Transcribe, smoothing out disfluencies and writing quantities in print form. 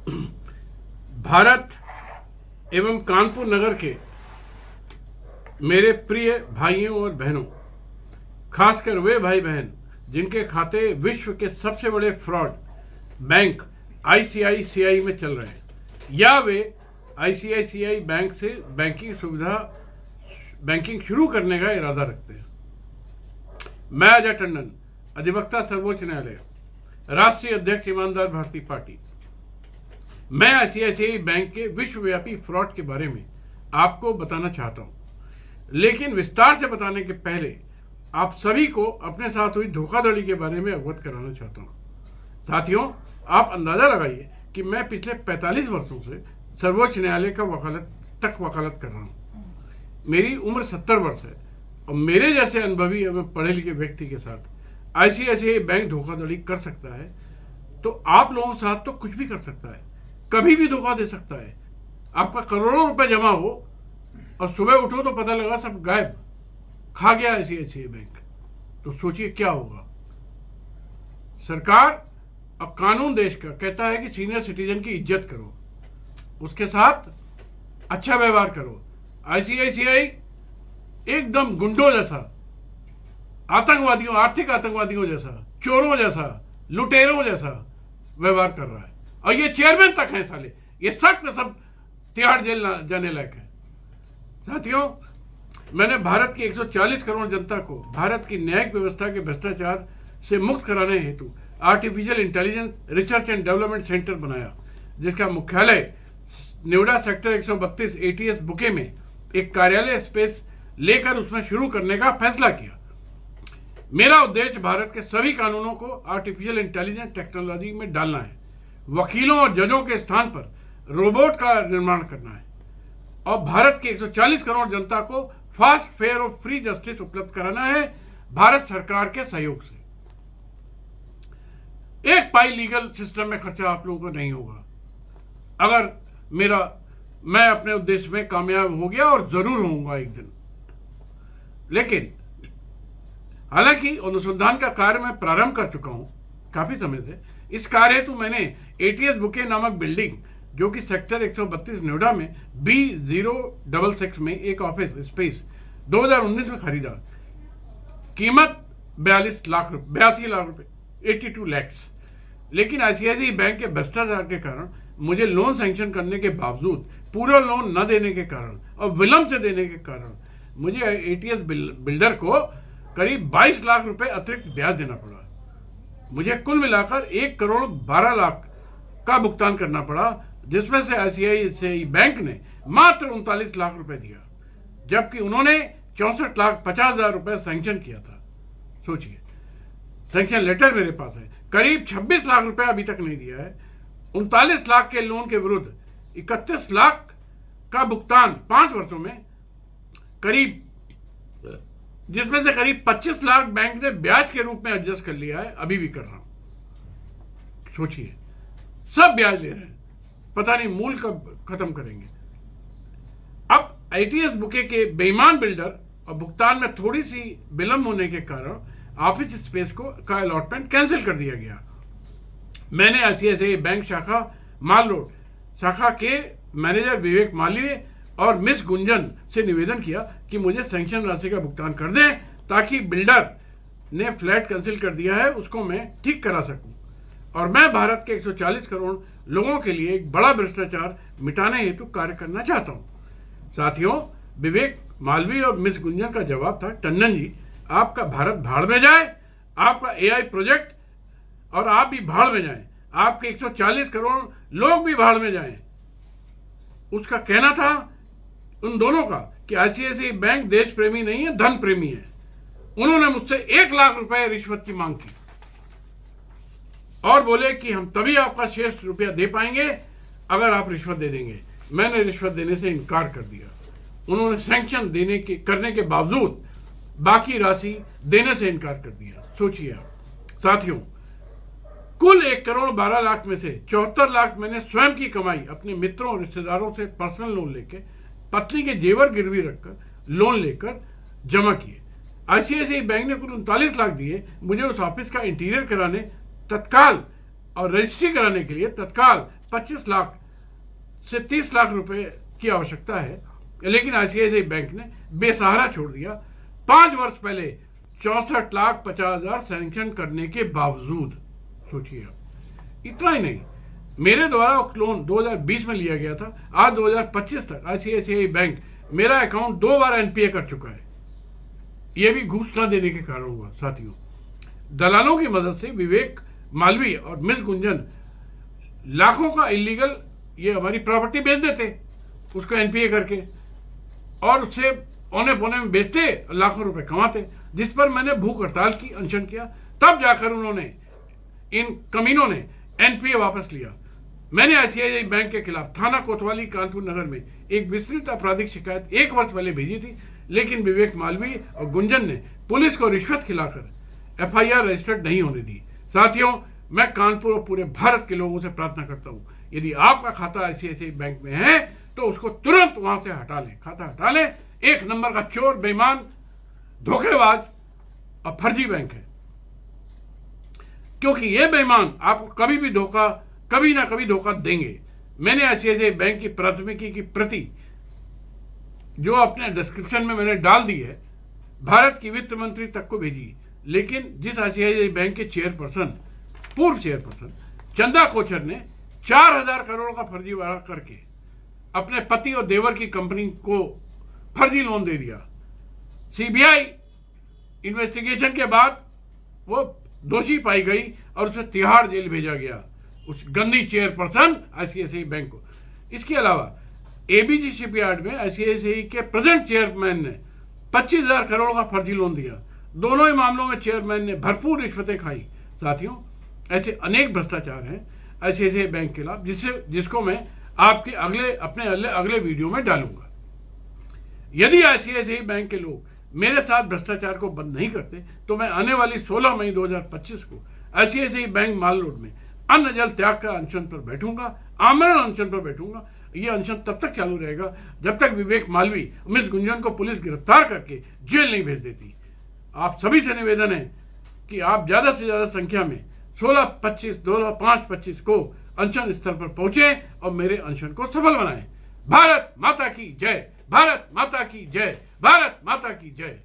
भारत एवं कानपुर नगर के मेरे प्रिय भाइयों और बहनों, खासकर वे भाई बहन जिनके खाते विश्व के सबसे बड़े फ्रॉड बैंक आईसीआईसीआई में चल रहे हैं, या वे आईसीआईसीआई बैंक से बैंकिंग शुरू करने का इरादा रखते हैं। मैं अजय टंडन, अधिवक्ता सर्वोच्च न्यायालय, राष्ट्रीय अध्यक्ष ईमानदार भारतीय पार्टी, मैं आईसीआईसीआई बैंक के विश्वव्यापी फ्रॉड के बारे में आपको बताना चाहता हूं, लेकिन विस्तार से बताने के पहले आप सभी को अपने साथ हुई धोखाधड़ी के बारे में अवगत कराना चाहता हूं। साथियों, आप अंदाजा लगाइए कि मैं पिछले 45 वर्षों से सर्वोच्च न्यायालय का वकालत कर रहा हूं। मेरी उम्र 70 वर्ष है और मेरे जैसे अनुभवी एवं पढ़े लिखे व्यक्ति के साथ आईसीआईसीआई बैंक धोखाधड़ी कर सकता है तो आप लोगों के साथ तो कुछ भी कर सकता है, कभी भी धोखा दे सकता है। आपका करोड़ों रुपए जमा हो और सुबह उठो तो पता लगा सब गायब, खा गया आईसीआईसीआई बैंक, तो सोचिए क्या होगा। सरकार और कानून देश का कहता है कि सीनियर सिटीजन की इज्जत करो, उसके साथ अच्छा व्यवहार करो। आईसीआईसीआई एकदम गुंडों जैसा, आर्थिक आतंकवादियों जैसा, चोरों जैसा, लुटेरों जैसा व्यवहार कर रहा है। और ये चेयरमैन तक हैं साले, ये सब तिहाड़ जेल जाने लायक है। साथियों, मैंने भारत की 140 करोड़ जनता को भारत की न्यायिक व्यवस्था के भ्रष्टाचार से मुक्त कराने हेतु artificial intelligence research and development centre बनाया, जिसका मुख्यालय नोएडा सेक्टर 132 एटीएस बुके में एक कार्यालय स्पेस लेकर उसमें शुरू करने का फैसला किया। मेरा उद्देश्य भारत के सभी कानूनों को आर्टिफिशियल इंटेलिजेंस टेक्नोलॉजी में डालना है, वकीलों और जजों के स्थान पर रोबोट का निर्माण करना है और भारत की 140 करोड़ जनता को फास्ट, फेयर और फ्री जस्टिस उपलब्ध कराना है भारत सरकार के सहयोग से। एक पाई लीगल सिस्टम में खर्चा आप लोगों को नहीं होगा अगर मैं अपने उद्देश्य में कामयाब हो गया, और जरूर होऊंगा एक दिन। लेकिन हालांकि अनुसंधान का कार्य मैं प्रारंभ कर चुका हूं काफी समय से। इस कार्य हेतु मैंने एटीएस बुके नामक बिल्डिंग, जो कि सेक्टर 132 नोएडा में B066 में एक ऑफिस स्पेस 2019 में खरीदा। कीमत 82 लाख रुपए 82 लैक्स। लेकिन आईसीआईसीआई बैंक के भ्रष्टाचार के कारण, मुझे लोन सैंक्शन करने के बावजूद पूरा लोन न देने के कारण और विलंब से देने के कारण मुझे एटीएस बिल्डर को करीब 22 लाख रुपए अतिरिक्त ब्याज देना पड़ा। मुझे कुल मिलाकर 1 करोड़ 12 लाख का भुगतान करना पड़ा, जिसमें से आईसीआईसीआई बैंक ने मात्र 39 लाख रुपए दिया, जबकि उन्होंने 64,50,000 रुपए सैंक्शन किया था। सोचिए, सैंक्शन लेटर मेरे पास है। करीब 26 लाख रुपए अभी तक नहीं दिया है। 39 लाख के लोन के विरुद्ध 31 लाख का भुगतान 5 वर्षों में, जिसमें से करीब 25 लाख बैंक ने ब्याज के रूप में एडजस्ट कर लिया है, अभी भी कर रहा हूं। सोचिए, सब ब्याज ले रहे हैं, पता नहीं मूल कब खत्म करेंगे। अब आईटीएस बुके के बेईमान बिल्डर और भुगतान में थोड़ी सी विलंब होने के कारण ऑफिस स्पेस का अलॉटमेंट कैंसिल कर दिया गया। मैंने आईसीआईसीआई बैंक शाखा माल रोड शाखा के मैनेजर विवेक मालवीय और मिस गुंजन से निवेदन किया कि मुझे सैंक्शन राशि का भुगतान कर दें, ताकि बिल्डर ने फ्लैट कैंसिल कर दिया है उसको मैं ठीक करा सकूं और मैं भारत के 140 करोड़ लोगों के लिए एक बड़ा भ्रष्टाचार मिटाने हेतु कार्य करना चाहता हूं। साथियों, विवेक मालवीय और मिस गुंजन का जवाब था, टंडन जी, आपका भारत भाड़ में जाए, आपका एआई प्रोजेक्ट और आप भी भाड़ में जाएं, आपके 140 करोड़ लोग भी भाड़ में जाएं। उसका कहना था उन दोनों का कि आईसीआईसीआई बैंक देश प्रेमी नहीं है, धन प्रेमी है। उन्होंने मुझसे 1 लाख रुपए रिश्वत की मांग की और बोले कि हम तभी आपका शेष रुपया दे पाएंगे अगर आप रिश्वत दे देंगे। मैंने रिश्वत देने से इनकार कर दिया। उन्होंने सैंक्शन करने के बावजूद बाकी राशि देने से इनकार कर दिया। सोचिए आप। साथियों, कुल 1 करोड़ 12 लाख में से 74 लाख मैंने स्वयं की कमाई अपने मित्रों और रिश्तेदारों से पर्सनल लोन लेके, पत्नी के जेवर गिरवी रखकर लोन लेकर जमा किए। आईसीआईसीआई बैंक ने कुल 39 लाख दिए मुझे उस ऑफिस का इंटीरियर कराने तत्काल और रजिस्ट्री कराने के लिए तत्काल 25 लाख से 30 लाख रुपए की आवश्यकता है, लेकिन आईसीआईसीआई बैंक ने बेसहारा छोड़ दिया। 5 वर्ष पहले 64,50,000 सैंक्शन करने के बावजूद। सोचिए आप, इतना ही नहीं, मेरे द्वारा लोन 2020 में लिया गया था, आज 2025 तक आईसीआईसीआई बैंक मेरा अकाउंट 2 बार एनपीए कर चुका है। यह भी घूस न देने के कारण हुआ साथियों। दलालों की मदद से विवेक मालवी और मिस गुंजन लाखों का इलीगल ये हमारी प्रॉपर्टी बेच देते, उसको एनपीए करके, और उससे औने पौने में बेचते, लाखों रुपए कमाते, जिस पर मैंने भूख हड़ताल की, अनशन किया। तब जाकर उन्होंने, इन कमीनों ने एनपीए वापस लिया। मैंने आईसीआईसीआई बैंक के खिलाफ थाना कोतवाली कानपुर नगर में एक विस्तृत आपराधिक शिकायत 1 वर्ष पहले भेजी थी, लेकिन विवेक मालवी और गुंजन ने पुलिस को रिश्वत खिलाकर एफआईआर रजिस्टर्ड नहीं होने दी। साथियों, मैं कानपुर और पूरे भारत के लोगों से प्रार्थना करता हूं, यदि आपका खाता आईसीआईसीआई बैंक में है तो उसको तुरंत वहां से हटा लें, खाता हटा लें। 1 नंबर का चोर, बेईमान, धोखेबाज और फर्जी बैंक है, क्योंकि ये बेईमान आपको कभी भी धोखा, कभी ना कभी धोखा देंगे। मैंने आईसीआईसीआई बैंक की प्राथमिकी की प्रति जो अपने डिस्क्रिप्शन में मैंने डाल दी है, भारत की वित्त मंत्री तक को भेजी, लेकिन जिस आईसीआईसीआई बैंक के चेयरपर्सन, पूर्व चेयरपर्सन चंदा कोचर ने 4,000 करोड़ का फर्जीवाड़ा करके अपने पति और देवर की कंपनी को फर्जी लोन दे दिया। सीबीआई इन्वेस्टिगेशन के बाद वो दोषी पाई गई और उसे तिहाड़ जेल भेजा गया, उस गंदी चेयरपर्सन आईसीआईसीआई बैंक को। इसके अलावा एबीसी शिपयार्ड में आईसीआईसीआई के प्रेजेंट चेयरमैन ने 25,000 करोड़ का फर्जी लोन दिया। दोनों ही मामलों में चेयरमैन ने भरपूर रिश्वतें खाई। साथियों, ऐसे अनेक भ्रष्टाचार हैं आईसीआईसीआई बैंक के खिलाफ, जिसको मैं आपके अगले वीडियो में डालूंगा। यदि आईसीआईसीआई बैंक के लोग मेरे साथ भ्रष्टाचार को बंद नहीं करते तो मैं आने वाली 16 मई 2025 को आईसीआईसीआई बैंक माल रोड में अन्न जल त्याग कर अनशन पर बैठूंगा, आमरण अनशन पर बैठूंगा। यह अनशन तब तक चालू रहेगा जब तक विवेक मालवी, मिस गुंजन को पुलिस गिरफ्तार करके जेल नहीं भेज देती। आप सभी से निवेदन है कि आप ज्यादा से ज्यादा संख्या में 16-25 को अनशन स्थल पर पहुंचे और मेरे अनशन को सफल बनाएं। भारत माता की जय, भारत माता की जय, भारत माता की जय।